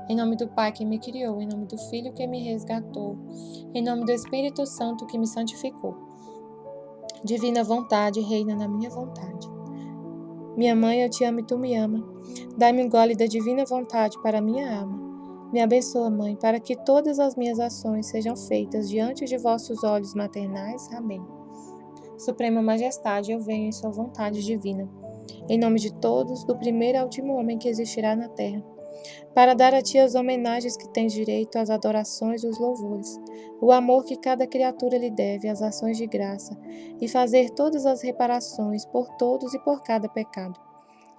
Em nome do Pai que me criou, em nome do Filho que me resgatou, em nome do Espírito Santo que me santificou. Divina vontade, reina na minha vontade. Minha mãe, eu te amo e tu me ama. Dai-me um gole da divina vontade para minha alma. Me abençoa, Mãe, para que todas as minhas ações sejam feitas diante de vossos olhos maternais. Amém. Suprema Majestade, eu venho em sua vontade divina, em nome de todos, do primeiro ao último homem que existirá na terra, para dar a ti as homenagens que tens direito, as adorações e os louvores, o amor que cada criatura lhe deve, as ações de graça, e fazer todas as reparações por todos e por cada pecado.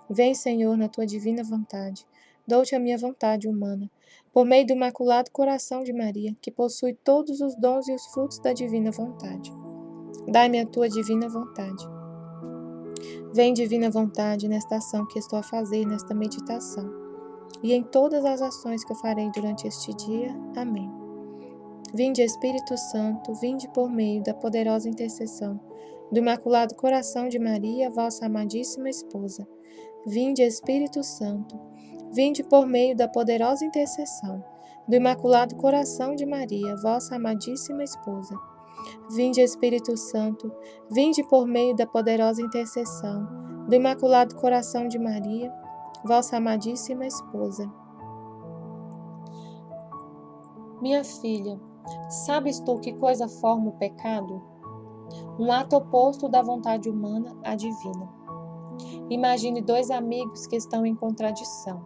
Vem, Senhor, na tua divina vontade. Dou-te a minha vontade humana, por meio do Imaculado Coração de Maria, que possui todos os dons e os frutos da divina vontade. Dai-me a tua divina vontade. Vem, divina vontade, nesta ação que estou a fazer, nesta meditação, e em todas as ações que eu farei durante este dia. Amém. Vinde, Espírito Santo, vinde por meio da poderosa intercessão do Imaculado Coração de Maria, vossa amadíssima esposa. Vinde, Espírito Santo, vinde por meio da poderosa intercessão do Imaculado Coração de Maria, vossa amadíssima esposa. Vinde, Espírito Santo, vinde por meio da poderosa intercessão do Imaculado Coração de Maria, vossa amadíssima esposa. Minha filha, sabes tu que coisa forma o pecado? Um ato oposto da vontade humana à divina. Imagine dois amigos que estão em contradição.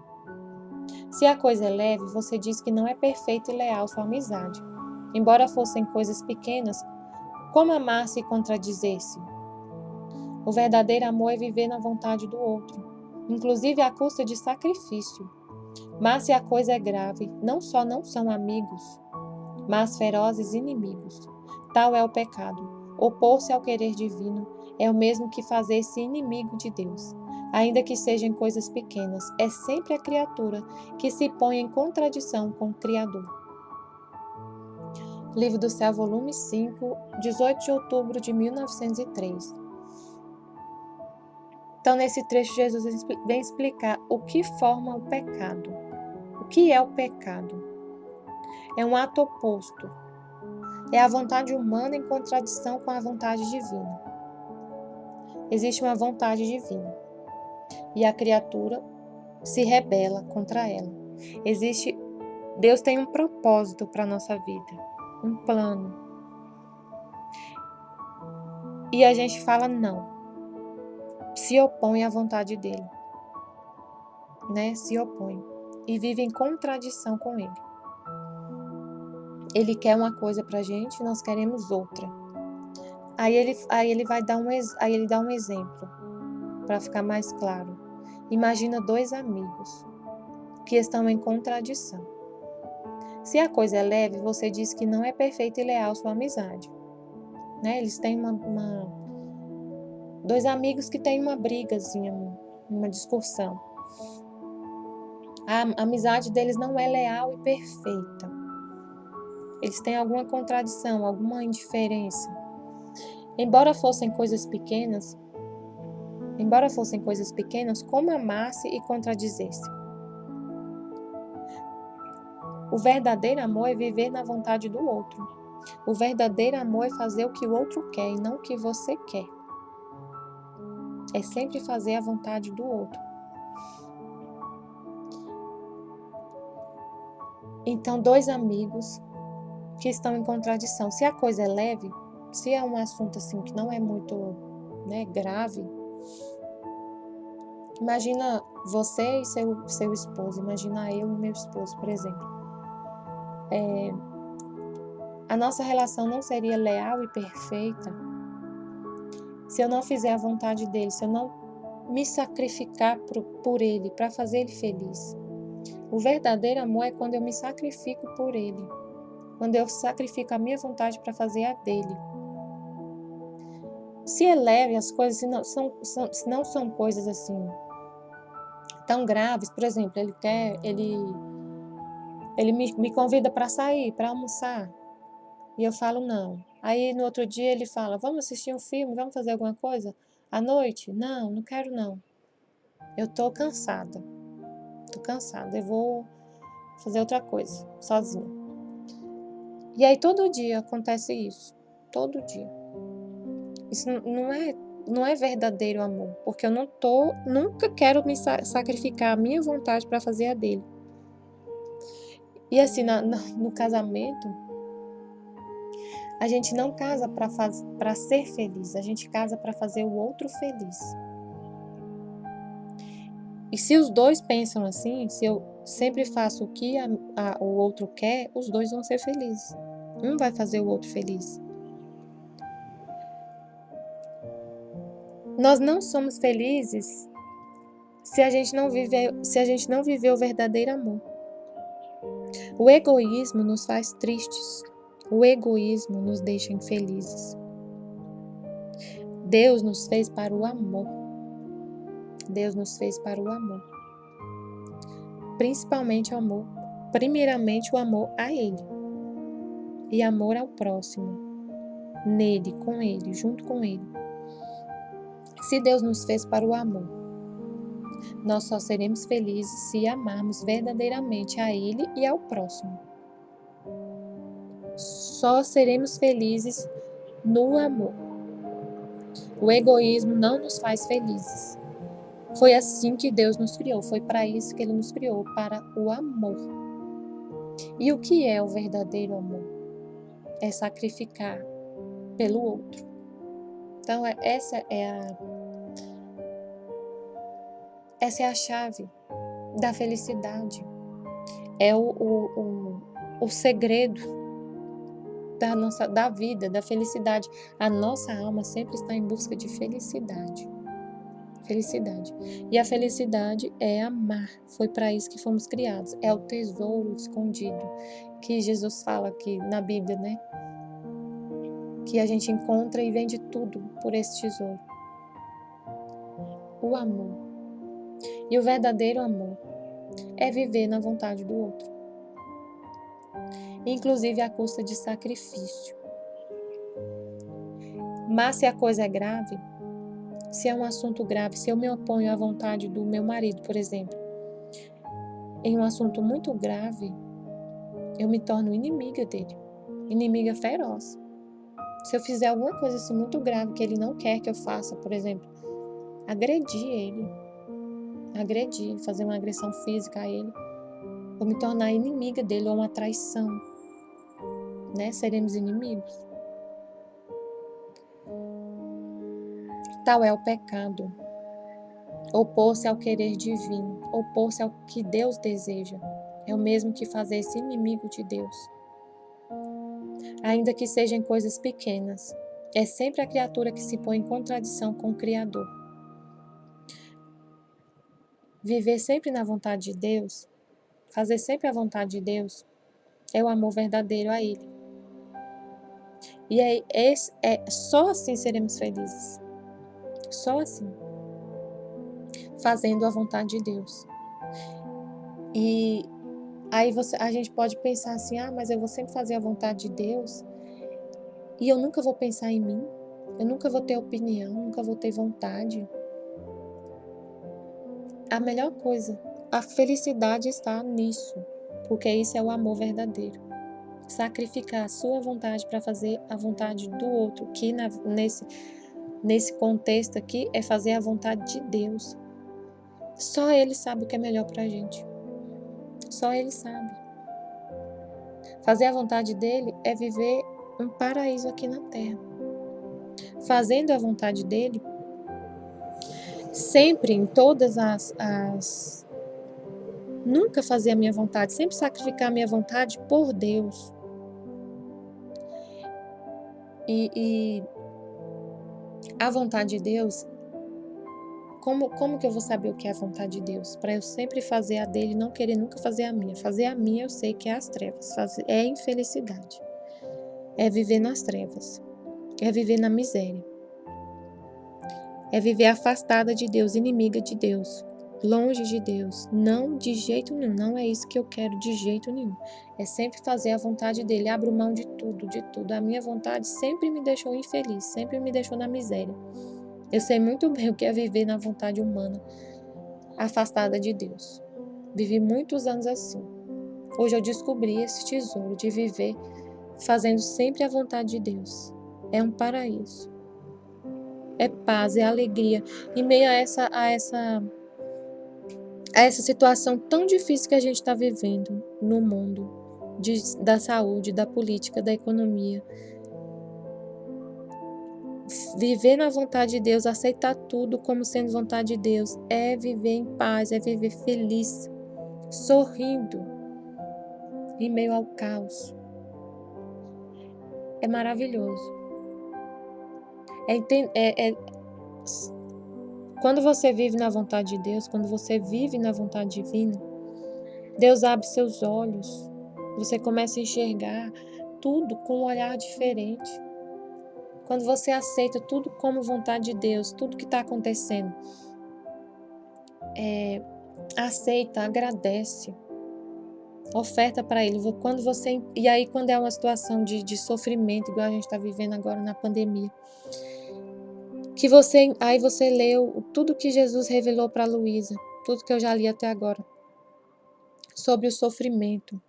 Se a coisa é leve, você diz que não é perfeita e leal sua amizade. Embora fossem coisas pequenas, como amar-se e contradizer-se? O verdadeiro amor é viver na vontade do outro, inclusive à custa de sacrifício. Mas se a coisa é grave, não só não são amigos, mas ferozes inimigos. Tal é o pecado. Opor-se ao querer divino é o mesmo que fazer-se inimigo de Deus. Ainda que sejam coisas pequenas, é sempre a criatura que se põe em contradição com o Criador. Livro do Céu, volume 5, 18 de outubro de 1903. Então, nesse trecho, Jesus vem explicar o que forma o pecado. O que é o pecado? É um ato oposto. É a vontade humana em contradição com a vontade divina. Existe uma vontade divina e a criatura se rebela contra ela. Deus tem um propósito para a nossa vida, um plano. E a gente fala não, se opõe à vontade dele, né? Se opõe e vive em contradição com ele. Ele quer uma coisa pra gente, nós queremos outra. Aí ele dá um exemplo para ficar mais claro. Imagina dois amigos que estão em contradição. Se a coisa é leve, você diz que não é perfeita e leal sua amizade. Né? Eles têm dois amigos que têm uma brigazinha, uma discussão. A amizade deles não é leal e perfeita. Eles têm alguma contradição, alguma indiferença. Embora fossem coisas pequenas, como amar-se e contradizer-se? O verdadeiro amor é viver na vontade do outro. O verdadeiro amor é fazer o que o outro quer e não o que você quer. É sempre fazer a vontade do outro. Então, dois amigos que estão em contradição. Se a coisa é leve, se é um assunto assim que não é muito, né, grave, imagina você e seu esposo, imagina eu e meu esposo, por exemplo. A nossa relação não seria leal e perfeita se eu não fizer a vontade dele, se eu não me sacrificar por ele, para fazer ele feliz. O verdadeiro amor é quando eu me sacrifico por ele, quando eu sacrifico a minha vontade para fazer a dele. Se é leve as coisas, se não são coisas assim tão graves, por exemplo, ele me convida para sair, para almoçar, e eu falo não. Aí no outro dia ele fala, vamos assistir um filme, vamos fazer alguma coisa à noite? Não quero não. Eu tô cansada, eu vou fazer outra coisa, sozinha. E aí todo dia acontece isso, todo dia. Isso não é verdadeiro amor, porque eu nunca quero me sacrificar a minha vontade para fazer a dele. E assim, no casamento, a gente não casa para ser feliz, a gente casa para fazer o outro feliz. E se os dois pensam assim, se eu sempre faço o que o outro quer, os dois vão ser felizes. Um vai fazer o outro feliz. Nós não somos felizes se a gente não viver o verdadeiro amor. O egoísmo nos faz tristes. O egoísmo nos deixa infelizes. Deus nos fez para o amor. Deus nos fez para o amor. Principalmente o amor. Primeiramente o amor a Ele. E amor ao próximo. Nele, com Ele, junto com Ele. Se Deus nos fez para o amor, nós só seremos felizes se amarmos verdadeiramente a Ele e ao próximo. Só seremos felizes no amor. O egoísmo não nos faz felizes. Foi assim que Deus nos criou, foi para isso que Ele nos criou, para o amor. E o que é o verdadeiro amor? É sacrificar pelo outro. Então, essa é a chave da felicidade. É o segredo da vida, da felicidade. A nossa alma sempre está em busca de felicidade. Felicidade. E a felicidade é amar. Foi para isso que fomos criados. É o tesouro escondido que Jesus fala aqui na Bíblia, né? Que a gente encontra e vende tudo por esse tesouro. O amor. E o verdadeiro amor é viver na vontade do outro. Inclusive à custa de sacrifício. Mas se a coisa é grave, se é um assunto grave, se eu me oponho à vontade do meu marido, por exemplo, em um assunto muito grave, eu me torno inimiga dele, inimiga feroz. Se eu fizer alguma coisa assim muito grave que ele não quer que eu faça, por exemplo, agredir ele, fazer uma agressão física a ele, vou me tornar inimiga dele ou uma traição, né? Seremos inimigos. Tal é o pecado. Opor-se ao querer divino, opor-se ao que Deus deseja, é o mesmo que fazer-se inimigo de Deus. Ainda que sejam coisas pequenas, é sempre a criatura que se põe em contradição com o Criador. Viver sempre na vontade de Deus, fazer sempre a vontade de Deus, é o amor verdadeiro a Ele. E só assim seremos felizes. Só assim. Fazendo a vontade de Deus. E aí a gente pode pensar assim, mas eu vou sempre fazer a vontade de Deus e eu nunca vou pensar em mim, eu nunca vou ter opinião, nunca vou ter vontade. A melhor coisa, a felicidade está nisso, porque isso é o amor verdadeiro. Sacrificar a sua vontade para fazer a vontade do outro, que nesse contexto aqui é fazer a vontade de Deus. Só Ele sabe o que é melhor para a gente. Só Ele sabe. Fazer a vontade dEle é viver um paraíso aqui na Terra. Fazendo a vontade dEle, sempre em todas nunca fazer a minha vontade, sempre sacrificar a minha vontade por Deus. E a vontade de Deus, como que eu vou saber o que é a vontade de Deus? Para eu sempre fazer a dele, não querer nunca fazer a minha. Fazer a minha eu sei que é as trevas, é infelicidade. É viver nas trevas, é viver na miséria. É viver afastada de Deus, inimiga de Deus, longe de Deus. Não, de jeito nenhum, não é isso que eu quero de jeito nenhum. É sempre fazer a vontade dele, abro mão de tudo, de tudo. A minha vontade sempre me deixou infeliz, sempre me deixou na miséria. Eu sei muito bem o que é viver na vontade humana, afastada de Deus. Vivi muitos anos assim. Hoje eu descobri esse tesouro de viver fazendo sempre a vontade de Deus. É um paraíso. É paz, é alegria. Em meio a essa situação tão difícil que a gente está vivendo no mundo, da saúde, da política, da economia. Viver na vontade de Deus, aceitar tudo como sendo vontade de Deus, é viver em paz, é viver feliz, sorrindo em meio ao caos. É maravilhoso. Quando você vive na vontade de Deus, quando você vive na vontade divina, Deus abre seus olhos, você começa a enxergar tudo com um olhar diferente. Quando você aceita tudo como vontade de Deus, tudo que está acontecendo, aceita, agradece, oferta para Ele. E aí quando é uma situação de sofrimento, igual a gente está vivendo agora na pandemia, aí você leu tudo que Jesus revelou para Luísa, tudo que eu já li até agora, sobre o sofrimento,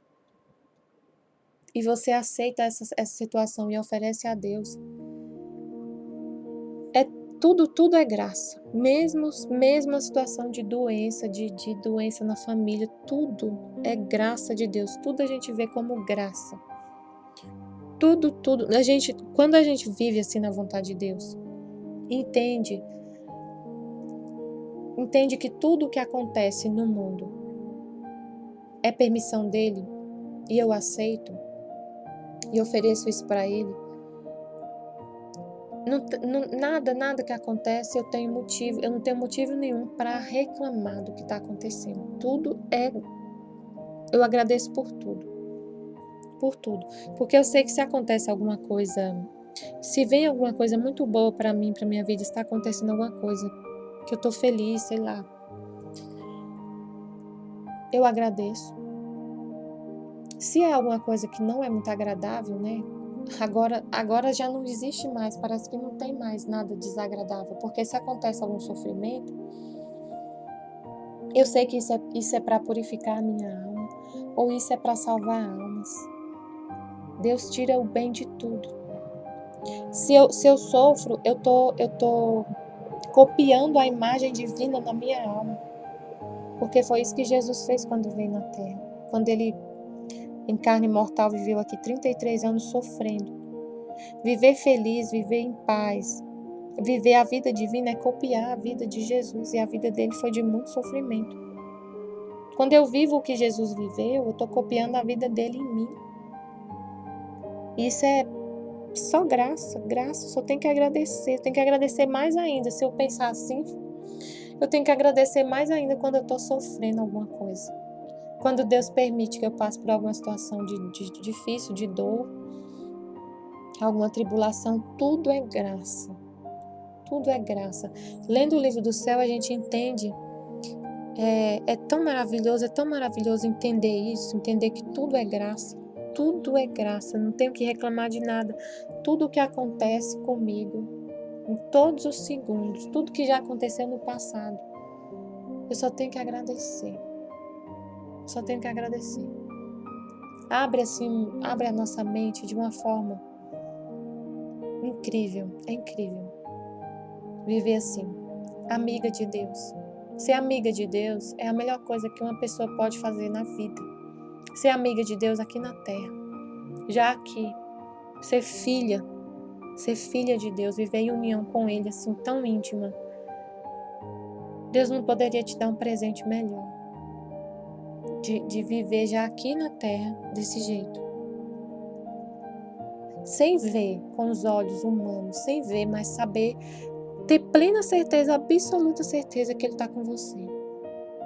e você aceita essa situação e oferece a Deus, tudo é graça, mesmo a situação de doença, de doença na família, tudo é graça de Deus, tudo a gente vê como graça, tudo, quando a gente vive assim na vontade de Deus, entende que tudo o que acontece no mundo é permissão dele, e eu aceito, e ofereço isso para ele. Nada que acontece eu não tenho motivo nenhum para reclamar do que está acontecendo. Eu agradeço por tudo, porque eu sei que se acontece alguma coisa, se vem alguma coisa muito boa para mim, para minha vida, está acontecendo alguma coisa que eu estou feliz, sei lá, eu agradeço. Se é alguma coisa que não é muito agradável, né? Agora já não existe mais, parece que não tem mais nada desagradável, porque se acontece algum sofrimento, eu sei que isso é para purificar a minha alma, ou isso é para salvar almas. Deus tira o bem de tudo. Se eu sofro, eu tô copiando a imagem divina na minha alma, porque foi isso que Jesus fez quando veio na Terra, quando ele em carne mortal viveu aqui 33 anos sofrendo. Viver feliz, viver em paz, viver a vida divina é copiar a vida de Jesus, e a vida dele foi de muito sofrimento. Quando eu vivo o que Jesus viveu, eu estou copiando a vida dele em mim. Isso é só graça, só tenho que agradecer. Eu tenho que agradecer mais ainda. Se eu pensar assim, eu tenho que agradecer mais ainda quando eu estou sofrendo alguma coisa. Quando Deus permite que eu passe por alguma situação de difícil, de dor, alguma tribulação, tudo é graça. Tudo é graça. Lendo o livro do céu, a gente entende, é tão maravilhoso entender isso, entender que tudo é graça. Tudo é graça, não tenho que reclamar de nada. Tudo o que acontece comigo, em todos os segundos, tudo que já aconteceu no passado, eu só tenho que agradecer. Só tenho que agradecer. Abre a nossa mente de uma forma incrível, é incrível. Viver assim, amiga de Deus. Ser amiga de Deus é a melhor coisa que uma pessoa pode fazer na vida. Ser amiga de Deus aqui na terra. Já aqui, ser filha de Deus, viver em união com Ele assim tão íntima. Deus não poderia te dar um presente melhor de viver já aqui na terra desse jeito. Sem ver com os olhos humanos, sem ver, mas saber, ter plena certeza, absoluta certeza que Ele está com você.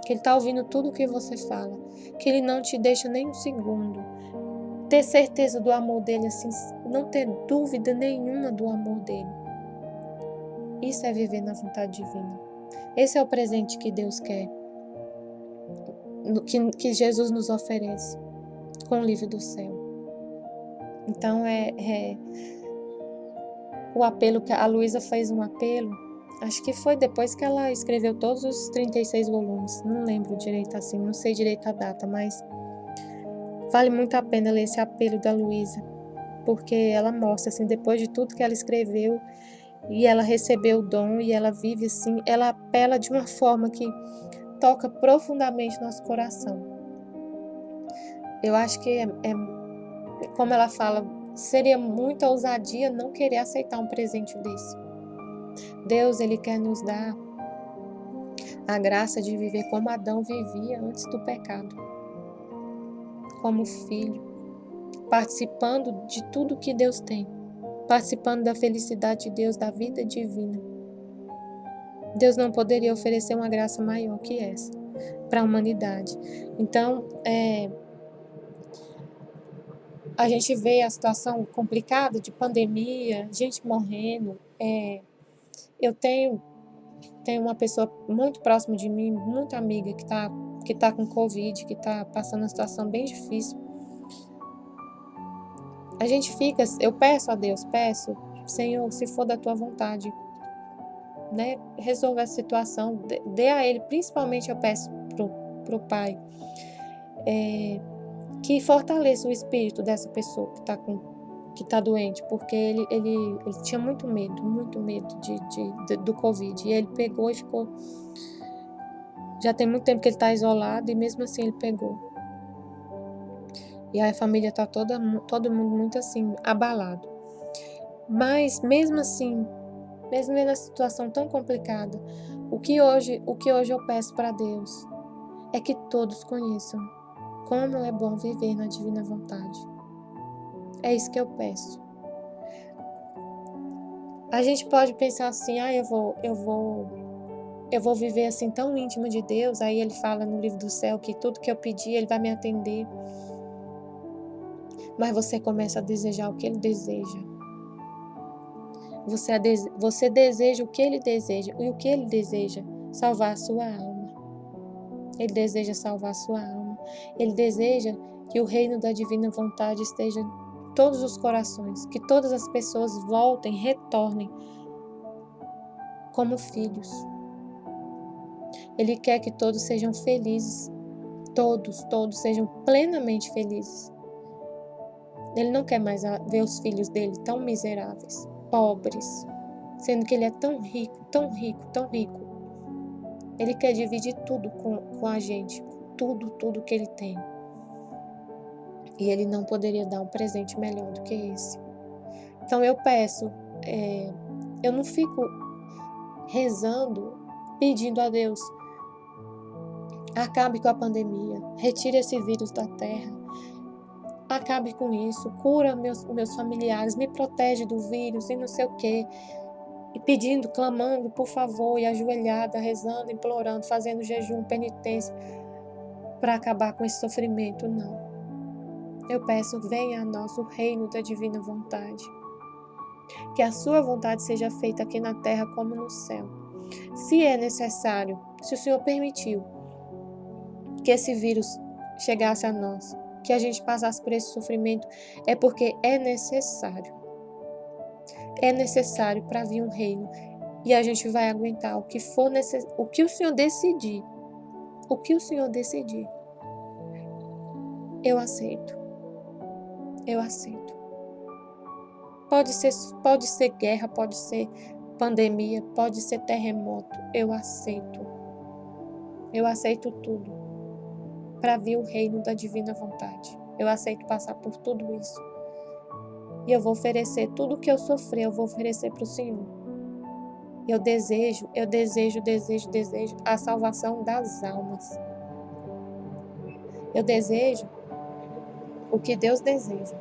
Que Ele está ouvindo tudo o que você fala. Que Ele não te deixa nem um segundo. Ter certeza do amor dEle, assim, não ter dúvida nenhuma do amor dEle. Isso é viver na vontade divina. Esse é o presente que Deus quer. Que Jesus nos oferece com o livro do céu. Então o apelo que a Luísa fez, um apelo, acho que foi depois que ela escreveu todos os 36 volumes, não lembro direito assim, não sei direito a data, mas Vale muito a pena ler esse apelo da Luísa, porque ela mostra, assim, depois de tudo que ela escreveu, e ela recebeu o dom, e ela vive assim, ela apela de uma forma que toca profundamente nosso coração. Eu acho que como ela fala, seria muita ousadia não querer aceitar um presente desse. Deus, Ele quer nos dar a graça de viver como Adão vivia antes do pecado, como filho, participando de tudo que Deus tem, participando da felicidade de Deus, da vida divina. Deus não poderia oferecer uma graça maior que essa para a humanidade. Então, a gente vê a situação complicada de pandemia, gente morrendo. Eu tenho uma pessoa muito próxima de mim, muito amiga, que tá com Covid, que tá passando uma situação bem difícil. A gente fica, eu peço a Deus, Senhor, se for da tua vontade, né, resolva essa situação, dê a Ele, principalmente eu peço pro Pai, que fortaleça o espírito dessa pessoa que tá doente, porque ele tinha muito medo do Covid, e ele pegou e ficou, já tem muito tempo que ele tá isolado, e mesmo assim ele pegou. E aí a família tá todo mundo muito assim, abalado. Mas mesmo assim, mesmo nessa situação tão complicada, o que hoje eu peço para Deus é que todos conheçam como é bom viver na divina vontade. É isso que eu peço. A gente pode pensar assim, eu vou viver assim tão íntimo de Deus. Aí ele fala no livro do céu que tudo que eu pedir, ele vai me atender. Mas você começa a desejar o que ele deseja. Você deseja o que ele deseja. E o que ele deseja? Salvar a sua alma. Ele deseja salvar a sua alma. Ele deseja que o reino da divina vontade esteja em todos os corações. Que todas as pessoas voltem, retornem como filhos. Ele quer que todos sejam felizes. Todos sejam plenamente felizes. Ele não quer mais ver os filhos dele tão miseráveis, pobres, sendo que ele é tão rico, tão rico, tão rico. Ele quer dividir tudo com a gente, tudo que ele tem. E ele não poderia dar um presente melhor do que esse. Então eu peço, eu não fico rezando, pedindo a Deus, acabe com a pandemia, retire esse vírus da terra, acabe com isso, cura meus familiares, me protege do vírus e não sei o quê. E pedindo, clamando, por favor, e ajoelhada, rezando, implorando, fazendo jejum, penitência, para acabar com esse sofrimento, não. Eu peço, venha a nós o reino da divina vontade. Que a sua vontade seja feita aqui na terra como no céu. Se é necessário, se o Senhor permitiu que esse vírus chegasse a nós, que a gente passasse por esse sofrimento, é porque é necessário. É necessário para vir um reino. E a gente vai aguentar o que for necessário, o que o Senhor decidir. O que o Senhor decidir. Eu aceito. Eu aceito. Pode ser guerra, pode ser pandemia, pode ser terremoto. Eu aceito. Eu aceito tudo para vir o reino da divina vontade. Eu aceito passar por tudo isso. E eu vou oferecer tudo o que eu sofri, eu vou oferecer para o Senhor. Eu desejo a salvação das almas. Eu desejo o que Deus deseja.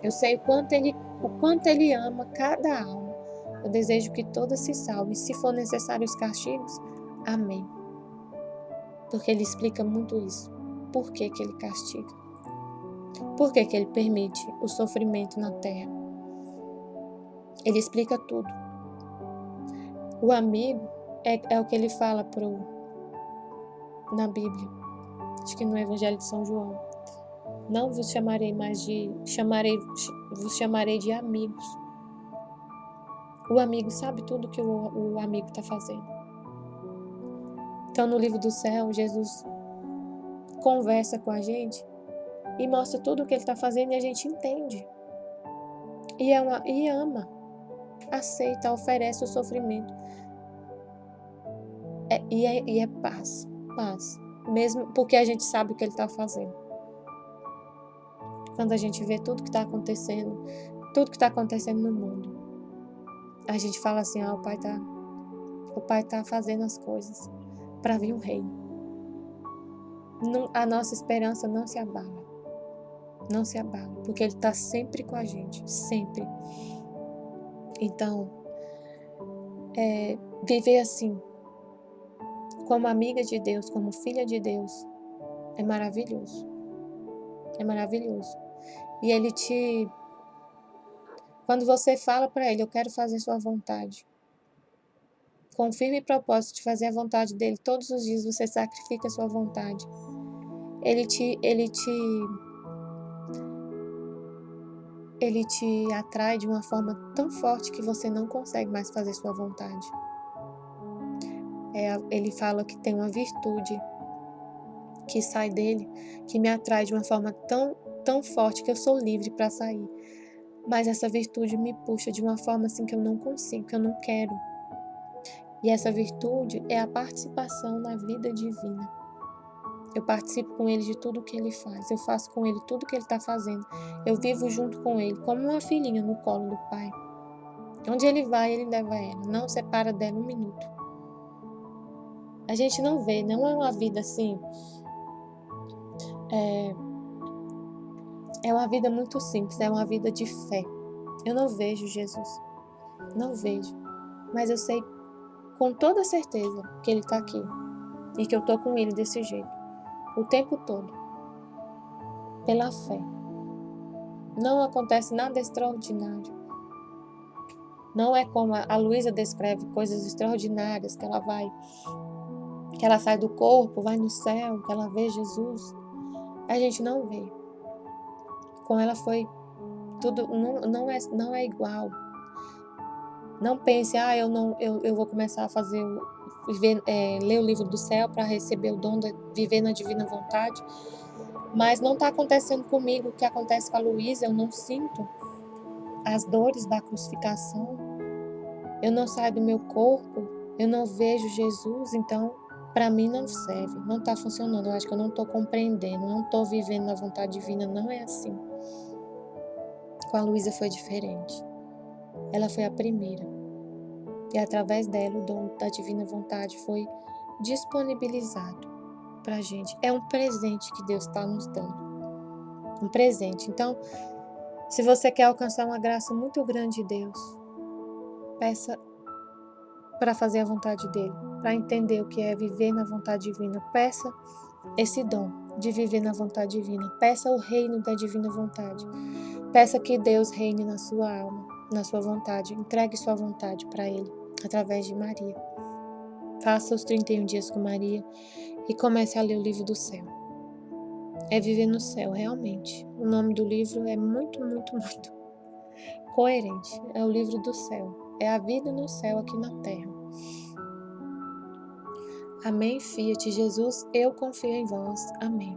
Eu sei o quanto Ele ama cada alma. Eu desejo que todas se salvem. Se for necessário os castigos, amém. Porque Ele explica muito isso. Por que Ele castiga? Por que Ele permite o sofrimento na terra? Ele explica tudo. O amigo é o que Ele fala na Bíblia. Acho que no Evangelho de São João. Não vos chamarei vos chamarei de amigos. O amigo sabe tudo que o amigo está fazendo. Então, no livro do céu, Jesus conversa com a gente e mostra tudo o que Ele está fazendo e a gente entende. E ama, aceita, oferece o sofrimento. E é paz. Mesmo porque a gente sabe o que Ele está fazendo. Quando a gente vê tudo que está acontecendo no mundo, a gente fala assim, o Pai tá fazendo as coisas para vir um reino. A nossa esperança não se abala. Não se abala, porque Ele está sempre com a gente, sempre. Então, viver assim, como amiga de Deus, como filha de Deus, é maravilhoso. É maravilhoso. E Ele quando você fala para Ele, eu quero fazer sua vontade, com firme propósito de fazer a vontade dEle, todos os dias você sacrifica a sua vontade. Ele te atrai de uma forma tão forte que você não consegue mais fazer sua vontade. Ele fala que tem uma virtude que sai dele, que me atrai de uma forma tão, tão forte que eu sou livre para sair. Mas essa virtude me puxa de uma forma assim que eu não consigo, que eu não quero. E essa virtude é a participação na vida divina. Eu participo com Ele de tudo que Ele faz. Eu faço com Ele tudo que Ele está fazendo. Eu vivo junto com Ele, como uma filhinha no colo do Pai. Onde Ele vai, Ele leva ela. Não separa dela um minuto. A gente não vê, não é uma vida assim. É uma vida muito simples, é uma vida de fé. Eu não vejo Jesus. Não vejo. Mas eu sei com toda certeza que Ele está aqui. E que eu estou com Ele desse jeito. O tempo todo. Pela fé. Não acontece nada extraordinário. Não é como a Luísa descreve coisas extraordinárias, que ela sai do corpo, vai no céu, que ela vê Jesus. A gente não vê. Com ela foi tudo, não é igual. Não pense, eu vou começar a fazer, ler o livro do céu para receber o dom de viver na divina vontade. Mas não está acontecendo comigo o que acontece com a Luísa, eu não sinto as dores da crucificação, eu não saio do meu corpo, eu não vejo Jesus, então para mim não serve, não está funcionando, eu acho que eu não estou compreendendo, não estou vivendo na vontade divina, não é assim. Com a Luísa foi diferente, ela foi a primeira, e através dela o dom da divina vontade foi disponibilizado para a gente, é um presente que Deus está nos dando, um presente. Então, se você quer alcançar uma graça muito grande de Deus, peça para fazer a vontade dele, para entender o que é viver na vontade divina. Peça esse dom de viver na vontade divina. Peça o reino da divina vontade. Peça que Deus reine na sua alma, na sua vontade. Entregue sua vontade para Ele, através de Maria. Faça os 31 dias com Maria e comece a ler o livro do céu. É viver no céu, realmente. O nome do livro é muito, muito, muito coerente. É o livro do céu. É a vida no céu aqui na terra. Amém, Fiat Jesus, eu confio em vós. Amém.